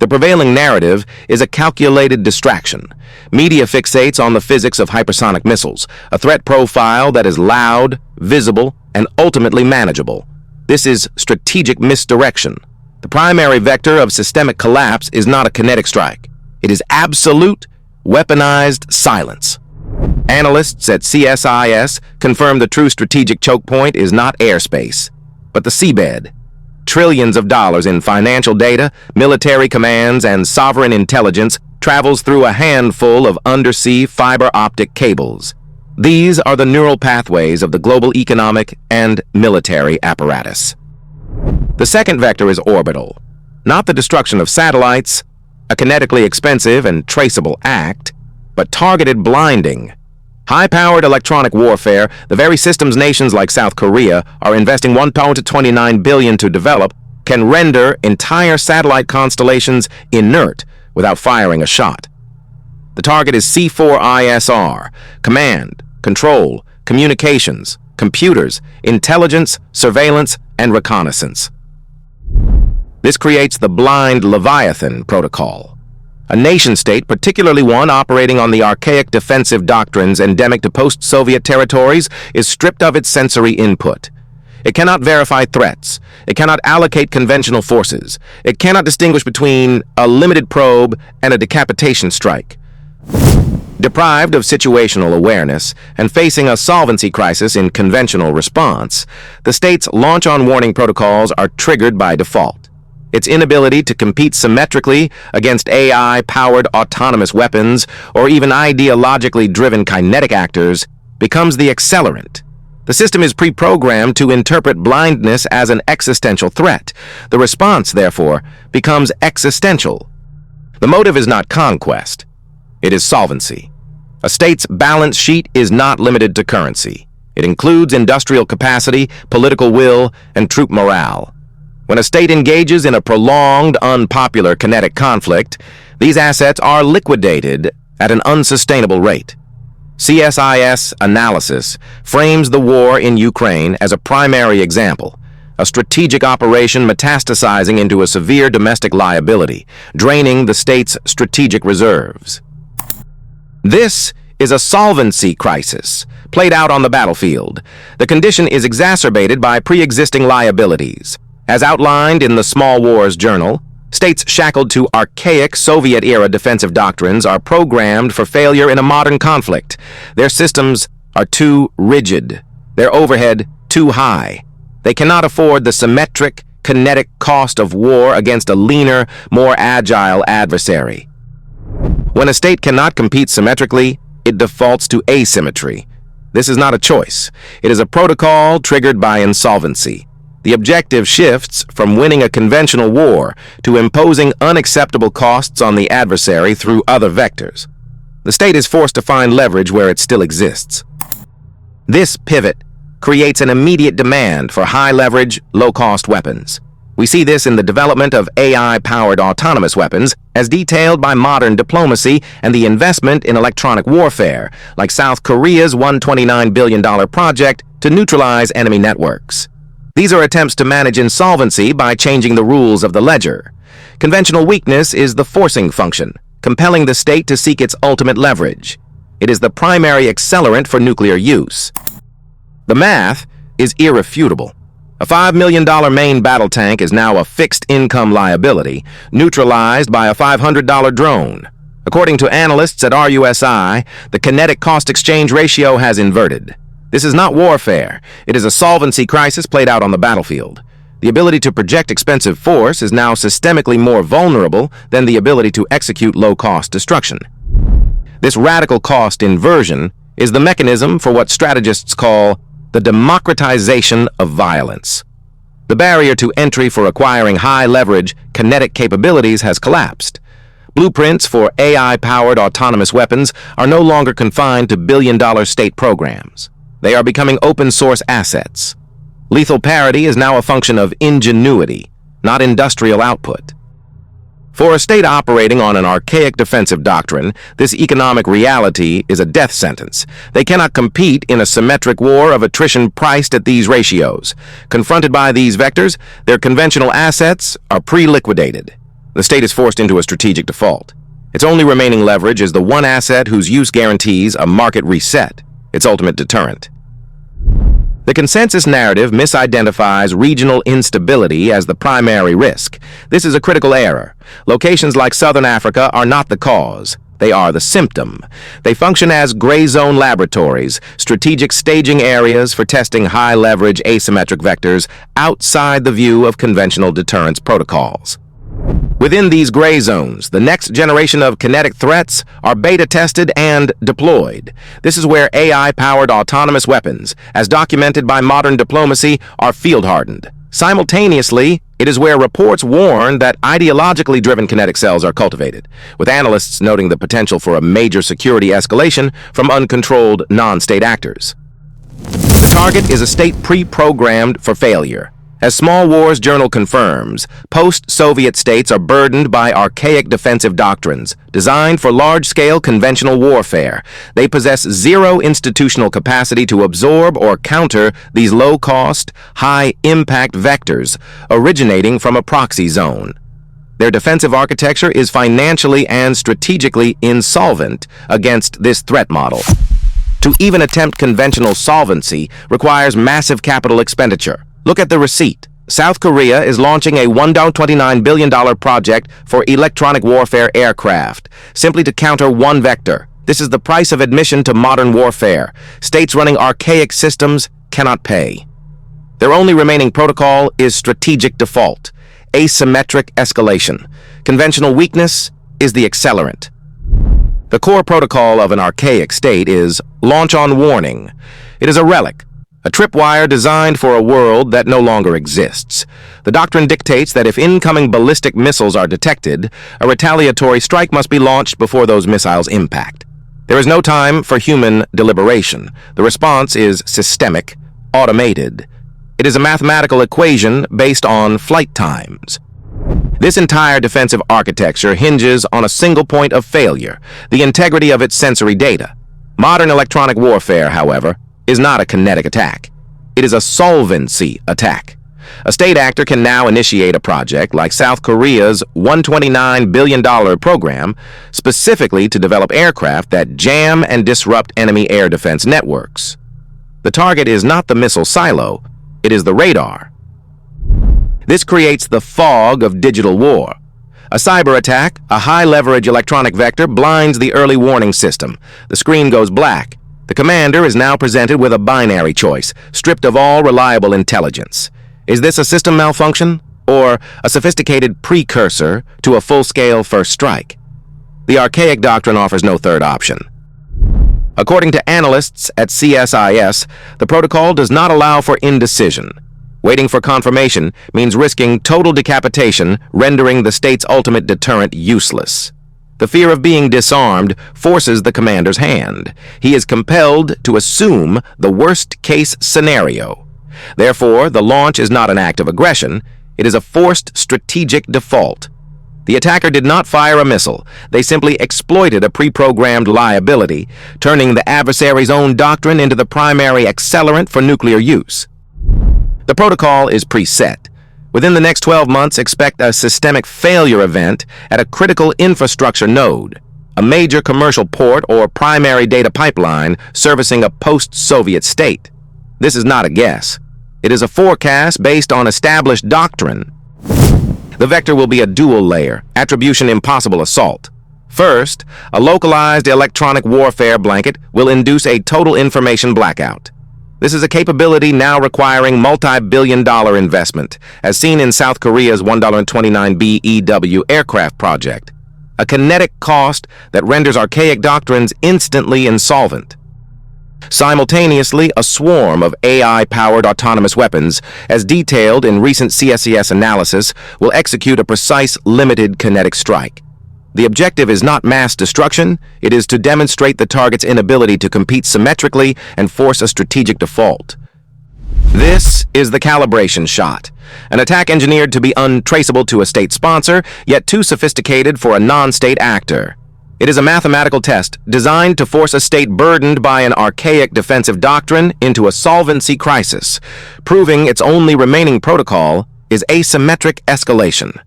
The prevailing narrative is a calculated distraction. Media fixates on the physics of hypersonic missiles, a threat profile that is loud, visible, and ultimately manageable. This is strategic misdirection. The primary vector of systemic collapse is not a kinetic strike. It is absolute, weaponized silence. Analysts at CSIS confirm the true strategic choke point is not airspace, but the seabed. Trillions of dollars in financial data, military commands, and sovereign intelligence travels through a handful of undersea fiber optic cables. These are the neural pathways of the global economic and military apparatus. The second vector is orbital, not the destruction of satellites, a kinetically expensive and traceable act, but targeted blinding. High-powered electronic warfare, the very systems nations like South Korea are investing $129 billion to develop, can render entire satellite constellations inert without firing a shot. The target is C4ISR, command, control, communications, computers, intelligence, surveillance, and reconnaissance. This creates the blind Leviathan protocol. A nation-state, particularly one operating on the archaic defensive doctrines endemic to post-Soviet territories, is stripped of its sensory input. It cannot verify threats. It cannot allocate conventional forces. It cannot distinguish between a limited probe and a decapitation strike. Deprived of situational awareness and facing a solvency crisis in conventional response, the state's launch-on-warning protocols are triggered by default. Its inability to compete symmetrically against AI-powered autonomous weapons or even ideologically driven kinetic actors becomes the accelerant. The system is pre-programmed to interpret blindness as an existential threat. The response, therefore, becomes existential. The motive is not conquest. It is solvency. A state's balance sheet is not limited to currency. It includes industrial capacity, political will, and troop morale. When a state engages in a prolonged, unpopular kinetic conflict, these assets are liquidated at an unsustainable rate. CSIS analysis frames the war in Ukraine as a primary example, a strategic operation metastasizing into a severe domestic liability, draining the state's strategic reserves. This is a solvency crisis, played out on the battlefield. The condition is exacerbated by pre-existing liabilities. As outlined in the Small Wars Journal, states shackled to archaic Soviet-era defensive doctrines are programmed for failure in a modern conflict. Their systems are too rigid, their overhead too high. They cannot afford the symmetric, kinetic cost of war against a leaner, more agile adversary. When a state cannot compete symmetrically, it defaults to asymmetry. This is not a choice. It is a protocol triggered by insolvency. The objective shifts from winning a conventional war to imposing unacceptable costs on the adversary through other vectors. The state is forced to find leverage where it still exists. This pivot creates an immediate demand for high-leverage, low-cost weapons. We see this in the development of AI-powered autonomous weapons, as detailed by modern diplomacy and the investment in electronic warfare, like South Korea's $129 billion project to neutralize enemy networks. These are attempts to manage insolvency by changing the rules of the ledger. Conventional weakness is the forcing function, compelling the state to seek its ultimate leverage. It is the primary accelerant for nuclear use. The math is irrefutable. A $5 million main battle tank is now a fixed-income liability, neutralized by a $500 drone. According to analysts at RUSI, the kinetic cost-exchange ratio has inverted. This is not warfare. It is a solvency crisis played out on the battlefield. The ability to project expensive force is now systemically more vulnerable than the ability to execute low-cost destruction. This radical cost inversion is the mechanism for what strategists call the democratization of violence. The barrier to entry for acquiring high-leverage, kinetic capabilities has collapsed. Blueprints for AI-powered autonomous weapons are no longer confined to billion-dollar state programs. They are becoming open-source assets. Lethal parity is now a function of ingenuity, not industrial output. For a state operating on an archaic defensive doctrine, this economic reality is a death sentence. They cannot compete in a symmetric war of attrition priced at these ratios. Confronted by these vectors, their conventional assets are pre-liquidated. The state is forced into a strategic default. Its only remaining leverage is the one asset whose use guarantees a market reset, its ultimate deterrent. The consensus narrative misidentifies regional instability as the primary risk. This is a critical error. Locations like Southern Africa are not the cause. They are the symptom. They function as gray zone laboratories, strategic staging areas for testing high-leverage asymmetric vectors outside the view of conventional deterrence protocols. Within these gray zones, the next generation of kinetic threats are beta-tested and deployed. This is where AI-powered autonomous weapons, as documented by modern diplomacy, are field-hardened. Simultaneously, it is where reports warn that ideologically driven kinetic cells are cultivated, with analysts noting the potential for a major security escalation from uncontrolled non-state actors. The target is a state pre-programmed for failure. As Small Wars Journal confirms, post-Soviet states are burdened by archaic defensive doctrines designed for large-scale conventional warfare. They possess zero institutional capacity to absorb or counter these low-cost, high-impact vectors originating from a proxy zone. Their defensive architecture is financially and strategically insolvent against this threat model. To even attempt conventional solvency requires massive capital expenditure. Look at the receipt. South Korea is launching a $1.29 billion project for electronic warfare aircraft, simply to counter one vector. This is the price of admission to modern warfare. States running archaic systems cannot pay. Their only remaining protocol is strategic default, asymmetric escalation. Conventional weakness is the accelerant. The core protocol of an archaic state is launch on warning. It is a relic, a tripwire designed for a world that no longer exists. The doctrine dictates that if incoming ballistic missiles are detected, a retaliatory strike must be launched before those missiles impact. There is no time for human deliberation. The response is systemic, automated. It is a mathematical equation based on flight times. This entire defensive architecture hinges on a single point of failure, the integrity of its sensory data. Modern electronic warfare, however, is not a kinetic attack. It is a solvency attack. A state actor can now initiate a project like South Korea's $129 billion program specifically to develop aircraft that jam and disrupt enemy air defense networks. The target is not the missile silo, it is the radar. This creates the fog of digital war. A cyber attack, a high-leverage electronic vector, blinds the early warning system. The screen goes black. The commander is now presented with a binary choice, stripped of all reliable intelligence. Is this a system malfunction, or a sophisticated precursor to a full-scale first strike? The archaic doctrine offers no third option. According to analysts at CSIS, the protocol does not allow for indecision. Waiting for confirmation means risking total decapitation, rendering the state's ultimate deterrent useless. The fear of being disarmed forces the commander's hand. He is compelled to assume the worst-case scenario. Therefore, the launch is not an act of aggression. It is a forced strategic default. The attacker did not fire a missile. They simply exploited a pre-programmed liability, turning the adversary's own doctrine into the primary accelerant for nuclear use. The protocol is preset. Within the next 12 months, expect a systemic failure event at a critical infrastructure node, a major commercial port or primary data pipeline servicing a post-Soviet state. This is not a guess. It is a forecast based on established doctrine. The vector will be a dual-layer, attribution-impossible assault. First, a localized electronic warfare blanket will induce a total information blackout. This is a capability now requiring multi-billion-dollar investment, as seen in South Korea's $1.29 BEW aircraft project, a kinetic cost that renders archaic doctrines instantly insolvent. Simultaneously, a swarm of AI-powered autonomous weapons, as detailed in recent CSIS analysis, will execute a precise, limited kinetic strike. The objective is not mass destruction, it is to demonstrate the target's inability to compete symmetrically and force a strategic default. This is the calibration shot, an attack engineered to be untraceable to a state sponsor, yet too sophisticated for a non-state actor. It is a mathematical test designed to force a state burdened by an archaic defensive doctrine into a solvency crisis, proving its only remaining protocol is asymmetric escalation.